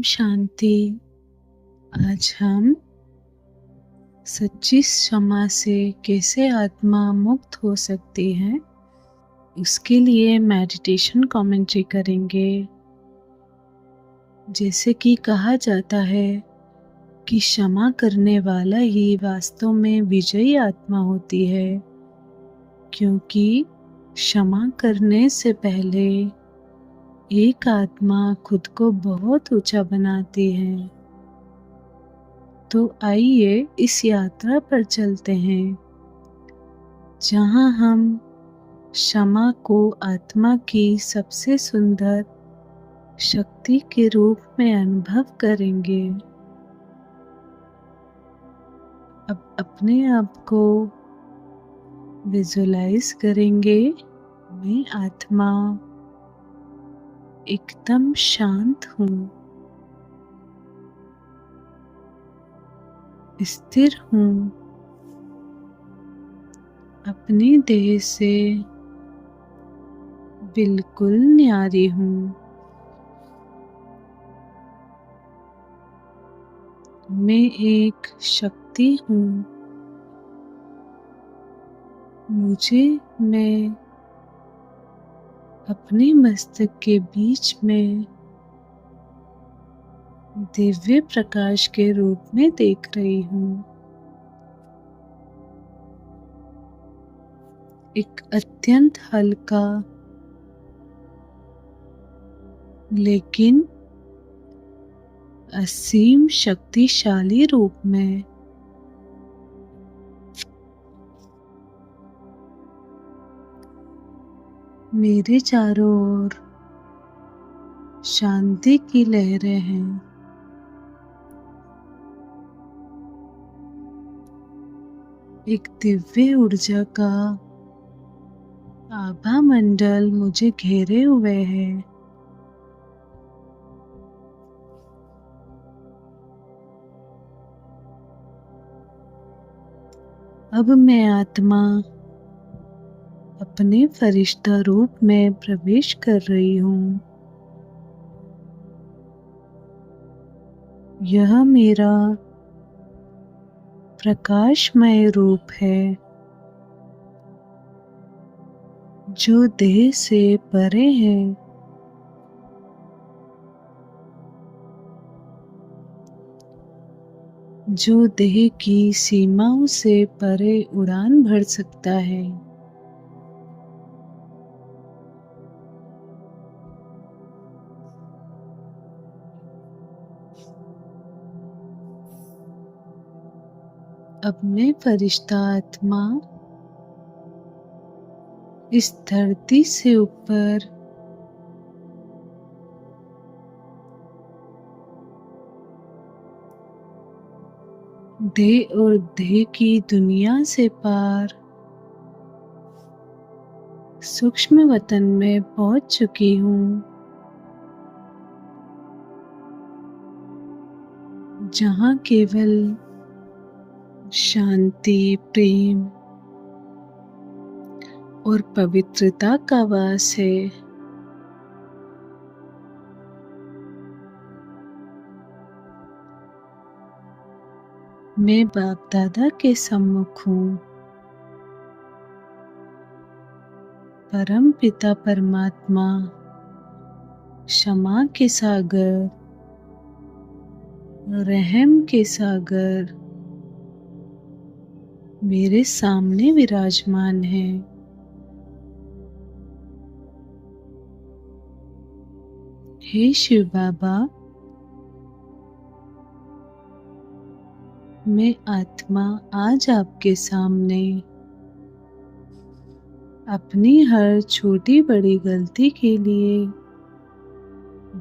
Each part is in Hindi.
शांति। आज हम सच्ची क्षमा से कैसे आत्मा मुक्त हो सकती है, उसके लिए मेडिटेशन कमेंट्री करेंगे। जैसे कि कहा जाता है कि क्षमा करने वाला ही वास्तव में विजयी आत्मा होती है, क्योंकि क्षमा करने से पहले एक आत्मा खुद को बहुत ऊंचा बनाती है। तो आइए इस यात्रा पर चलते हैं, जहां हम क्षमा को आत्मा की सबसे सुंदर शक्ति के रूप में अनुभव करेंगे। अब अपने आप को विजुलाइज करेंगे, मैं आत्मा एकदम शांत हूँ, स्थिर हूँ, अपनी देह से बिल्कुल न्यारी हूँ। मैं एक शक्ति हूँ, मैं अपने मस्तक के बीच में दिव्य प्रकाश के रूप में देख रही हूँ। एक अत्यंत हल्का लेकिन असीम शक्तिशाली रूप में। मेरे चारों ओर शांति की लहरें हैं। एक दिव्य ऊर्जा का आभा मंडल मुझे घेरे हुए है। अब मैं आत्मा अपने फरिश्ता रूप में प्रवेश कर रही हूँ। यह मेरा प्रकाशमय रूप है, जो देह से परे है। जो देह की सीमाओं से परे उड़ान भर सकता है। अब मैं फरिश्ता आत्मा इस धरती से ऊपर देह और देह की दुनिया से पार सूक्ष्म वतन में पहुंच चुकी हूँ, जहाँ केवल शांति, प्रेम और पवित्रता का वास है। मैं बाप दादा के सम्मुख हूँ। परम पिता परमात्मा क्षमा के सागर, रहम के सागर मेरे सामने विराजमान है। हे शिव बाबा, मैं आत्मा आज आपके सामने अपनी हर छोटी बड़ी गलती के लिए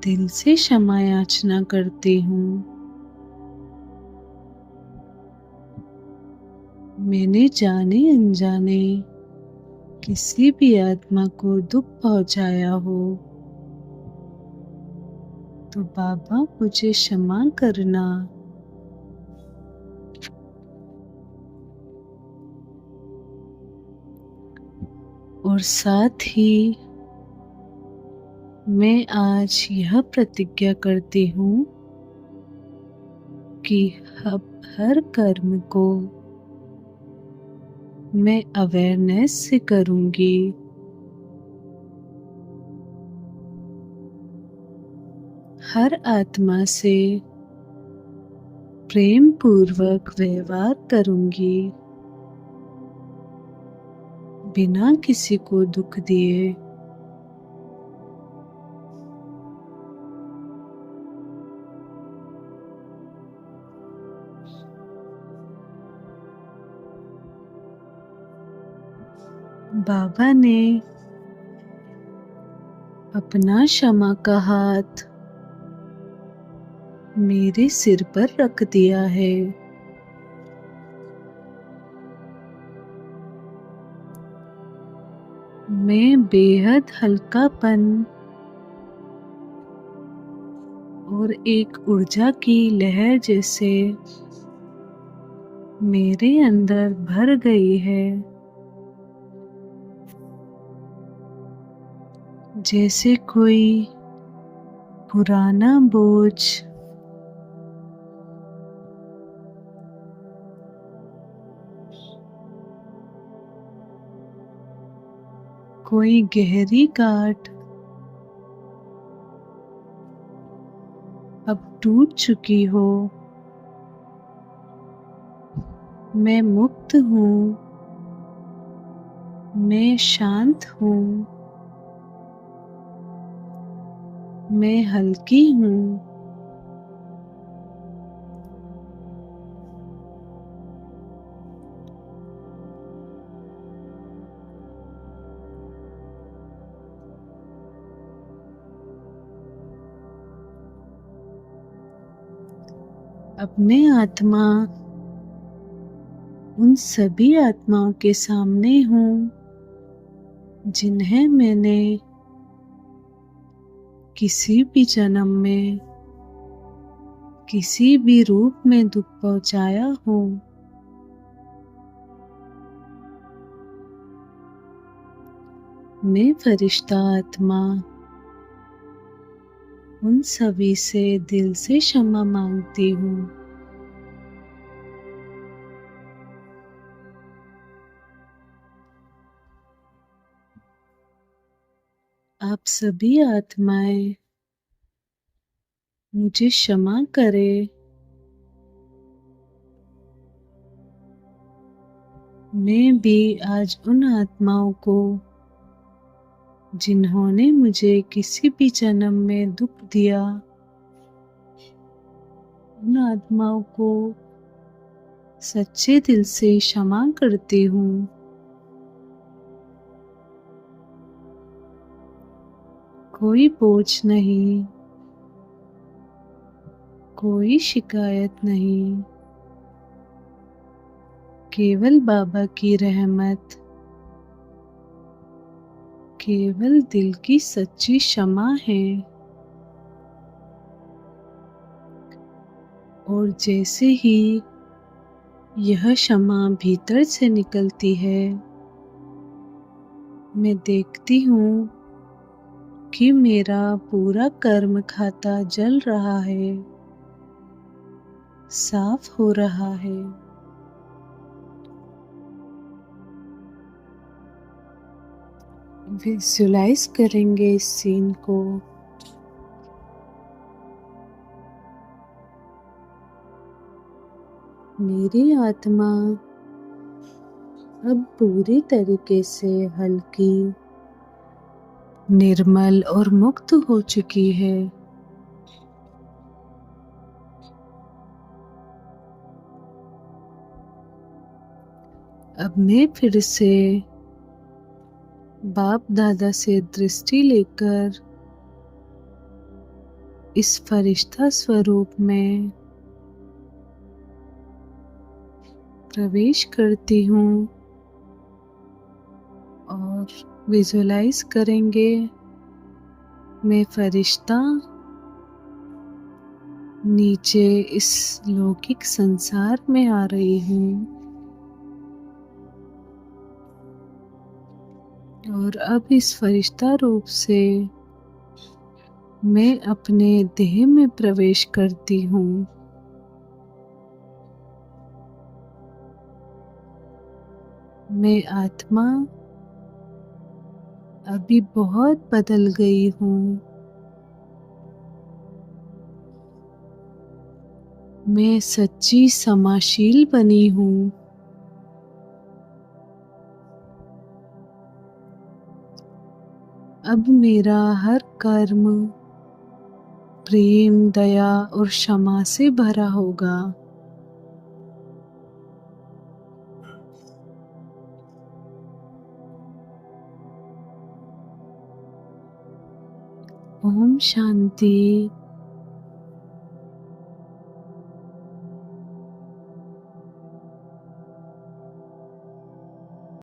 दिल से क्षमा याचना करती हूँ। मैंने जाने अनजाने किसी भी आत्मा को दुख पहुंचाया हो तो बाबा मुझे क्षमा करना। और साथ ही मैं आज यह प्रतिज्ञा करती हूँ कि अब हर कर्म को मैं अवेयरनेस से करूंगी। हर आत्मा से प्रेम पूर्वक व्यवहार करूंगी, बिना किसी को दुख दिए। बाबा ने अपना क्षमा का हाथ मेरे सिर पर रख दिया है। मैं बेहद हल्कापन और एक ऊर्जा की लहर जैसे मेरे अंदर भर गई है, जैसे कोई पुराना बोझ कोई गहरी गांठ अब टूट चुकी हो। मैं मुक्त हूँ, मैं शांत हूँ, मैं हल्की हूँ। अब मैं आत्मा उन सभी आत्माओं के सामने हूँ जिन्हें मैंने किसी भी जन्म में किसी भी रूप में दुख पहुंचाया हो। मैं फरिश्ता आत्मा उन सभी से दिल से क्षमा मांगती हूँ। आप सभी आत्माएं मुझे क्षमा करें। मैं भी आज उन आत्माओं को जिन्होंने मुझे किसी भी जन्म में दुख दिया, उन आत्माओं को सच्चे दिल से क्षमा करती हूँ। कोई बोझ नहीं, कोई शिकायत नहीं, केवल बाबा की रहमत, केवल दिल की सच्ची क्षमा है। और जैसे ही यह क्षमा भीतर से निकलती है, मैं देखती हूँ कि मेरा पूरा कर्म खाता जल रहा है, साफ हो रहा है। विजुअलाइज करेंगे इस सीन को। मेरी आत्मा अब पूरी तरीके से हल्की, निर्मल और मुक्त हो चुकी है। अब मैं फिर से बाप दादा से दृष्टि लेकर इस फरिश्ता स्वरूप में प्रवेश करती हूँ और विजुअलाइज करेंगे मैं फरिश्ता नीचे इस लौकिक संसार में आ रही हूँ और अब इस फरिश्ता रूप से मैं अपने देह में प्रवेश करती हूँ। मैं आत्मा अभी बहुत बदल गई हूँ। मैं सच्ची क्षमाशील बनी हूँ। अब मेरा हर कर्म प्रेम, दया और क्षमा से भरा होगा। ओम शांति।